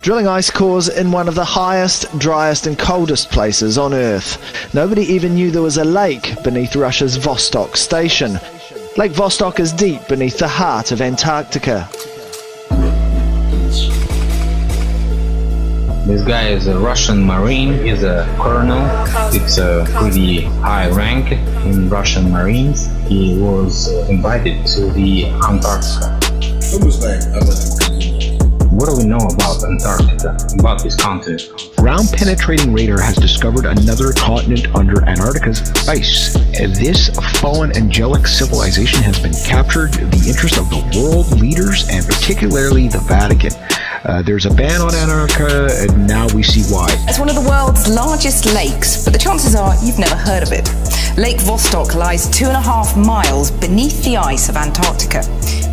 Drilling ice cores in one of the highest, driest and coldest places on Earth. Nobody even knew there was a lake beneath Russia's Vostok station. Lake Vostok is deep beneath the heart of Antarctica. This guy is a Russian Marine, he's a colonel. It's a pretty high rank in Russian Marines. He was invited to the Antarctica. What do we know about Antarctica, about this continent? Ground-penetrating radar has discovered another continent under Antarctica's ice. This fallen angelic civilization has been captured the interest of the world leaders and particularly the Vatican. There's a ban on Antarctica, and now we see why. It's one of the world's largest lakes, but the chances are you've never heard of it. Lake Vostok lies 2.5 miles beneath the ice of Antarctica.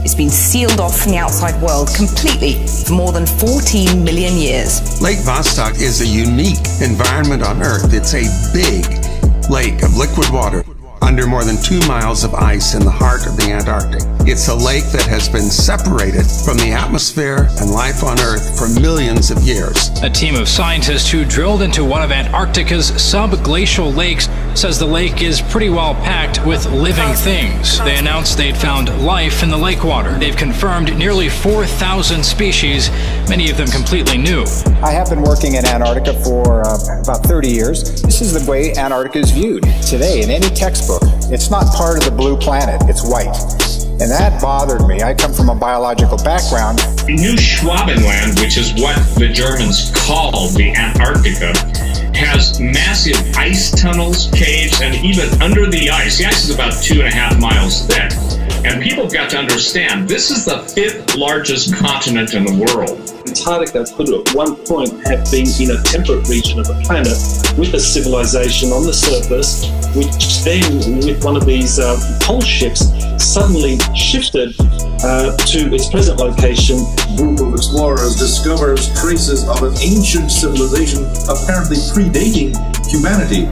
It's been sealed off from the outside world completely for more than 14 million years. Lake Vostok is a unique environment on Earth. It's a big lake of liquid water under more than 2 miles of ice in the heart of the Antarctic. It's a lake that has been separated from the atmosphere and life on Earth for millions of years. A team of scientists who drilled into one of Antarctica's subglacial lakes says the lake is pretty well packed with living things. They announced they'd found life in the lake water. They've confirmed nearly 4,000 species, many of them completely new. I have been working in Antarctica for about 30 years. This is the way Antarctica is viewed today in any textbook. It's not part of the blue planet, it's white. And that bothered me. I come from a biological background. New Schwabenland, which is what the Germans call the Antarctica, has massive ice tunnels, caves, and even under the ice is about 2.5 miles thick. And people have got to understand, this is the 5th largest continent in the world. Antarctica could at one point have been in a temperate region of the planet with a civilization on the surface, which then, with one of these pole ships, suddenly shifted to its present location. A group of explorers discovers traces of an ancient civilization apparently predating humanity.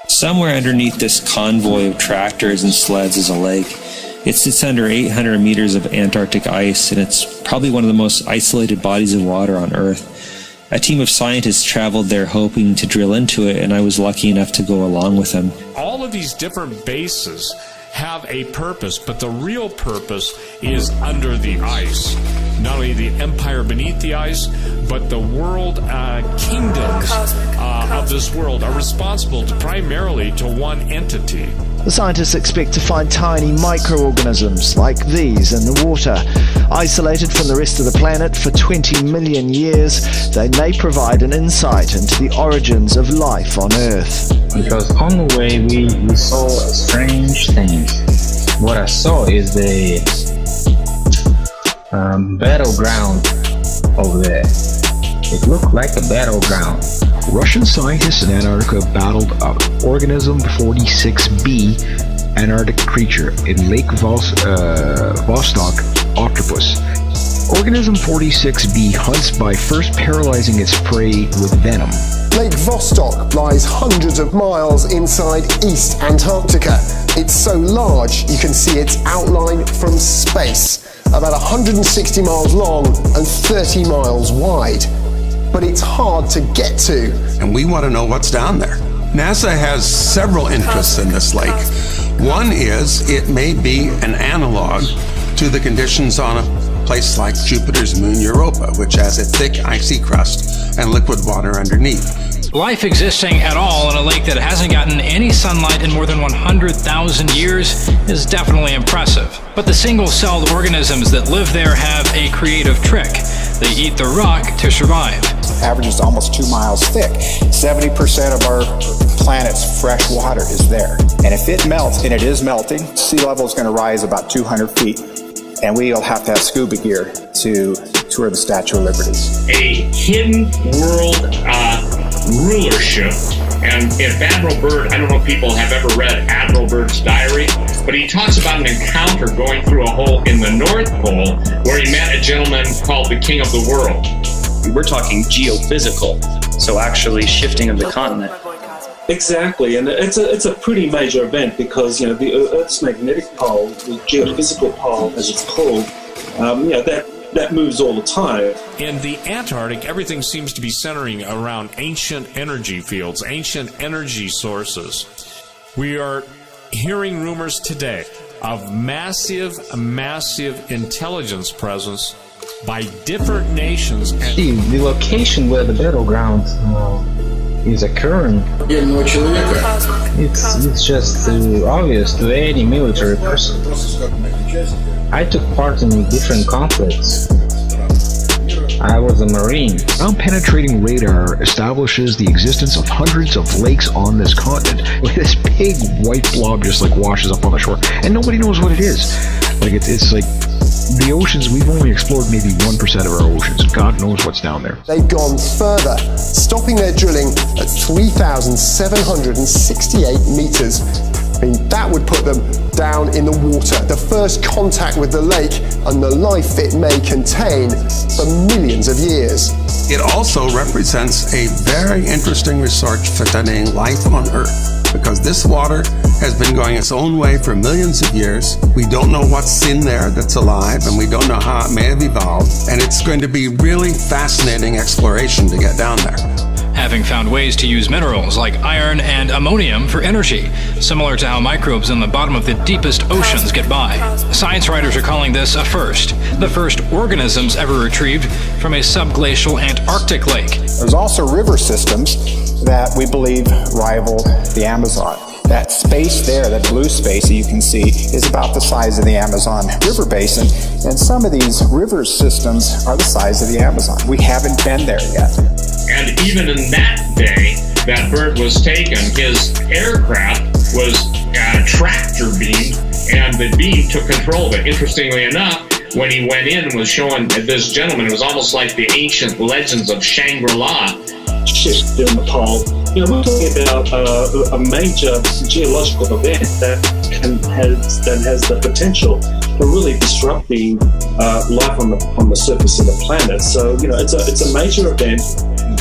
Somewhere underneath this convoy of tractors and sleds is a lake. It sits under 800 meters of Antarctic ice, and it's probably one of the most isolated bodies of water on Earth. A team of scientists traveled there hoping to drill into it, and I was lucky enough to go along with them. All of these different bases have a purpose, but the real purpose is under the ice. Not only the empire beneath the ice, but the world kingdoms of this world are responsible primarily to one entity. The scientists expect to find tiny microorganisms like these in the water. Isolated from the rest of the planet for 20 million years, they may provide an insight into the origins of life on Earth. Because on the way we saw strange things. What I saw is the battleground over there. It looked like a battleground. Russian scientists in Antarctica battled organism 46B, Antarctic creature, in Lake Vostok octopus. Organism 46B hunts by first paralyzing its prey with venom. Lake Vostok lies hundreds of miles inside East Antarctica. It's so large you can see its outline from space, about 160 miles long and 30 miles wide. But it's hard to get to. And we want to know what's down there. NASA has several interests in this lake. One is it may be an analog to the conditions on a place like Jupiter's moon Europa, which has a thick icy crust and liquid water underneath. Life existing at all in a lake that hasn't gotten any sunlight in more than 100,000 years is definitely impressive. But the single-celled organisms that live there have a creative trick. They eat the rock to survive. Averages almost 2 miles thick. 70% of our planet's fresh water is there. And if it melts, and it is melting, sea level is going to rise about 200 feet. And we'll have to have scuba gear to tour the Statue of Liberty. A hidden world rulership. And if Admiral Byrd, I don't know if people have ever read Admiral Byrd's diary, but he talks about an encounter going through a hole in the North Pole where he met a gentleman called the King of the World. We're talking geophysical. So actually shifting of the continent. Exactly, and it's a pretty major event because, you know, the Earth's magnetic pole, the geophysical pole as it's called, you know, that moves all the time. In the Antarctic, everything seems to be centering around ancient energy fields, ancient energy sources. We are hearing rumors today of massive intelligence presence by different nations. The location where the battleground is occurring, it's just obvious to any military person. I took part in different conflicts. I was a Marine. Ground-penetrating radar establishes the existence of hundreds of lakes on this continent. This big white blob just like washes up on the shore, and nobody knows what it is. Like it's like the oceans, we've only explored maybe 1% of our oceans. God knows what's down there. They've gone further, stopping their drilling at 3,768 meters. I mean, that would put them down in the water, the first contact with the lake and the life it may contain for millions of years. It also represents a very interesting research for studying life on Earth, because this water has been going its own way for millions of years. We don't know what's in there that's alive, and we don't know how it may have evolved, and it's going to be really fascinating exploration to get down there. Having found ways to use minerals like iron and ammonium for energy, similar to how microbes in the bottom of the deepest oceans get by. Science writers are calling this a first, the first organisms ever retrieved from a subglacial Antarctic lake. There's also river systems that we believe rival the Amazon. That space there, that blue space that you can see, is about the size of the Amazon River basin, and some of these river systems are the size of the Amazon. We haven't been there yet. And even in that day, that Bert was taken, his aircraft was tractor beamed, and the beam took control of it. Interestingly enough, when he went in and was showing this gentleman, it was almost like the ancient legends of Shangri-La. Shift in the pole. You know, we're talking about a major geological event that has the potential for really disrupting life on the surface of the planet. So, you know, it's a major event.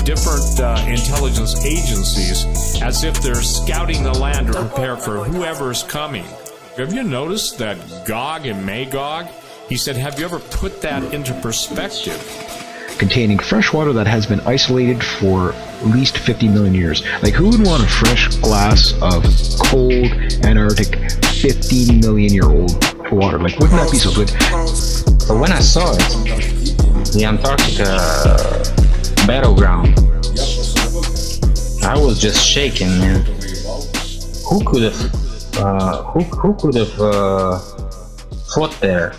Different intelligence agencies, as if they're scouting the land to prepare for whoever's coming. Have you noticed that Gog and Magog? He said, have you ever put that into perspective? Containing fresh water that has been isolated for at least 50 million years. Like, who would want a fresh glass of cold Antarctic 50 million year old water? Like, wouldn't that be so good? But when I saw it, the Antarctica battleground, I was just shaking, man. Who could have fought there?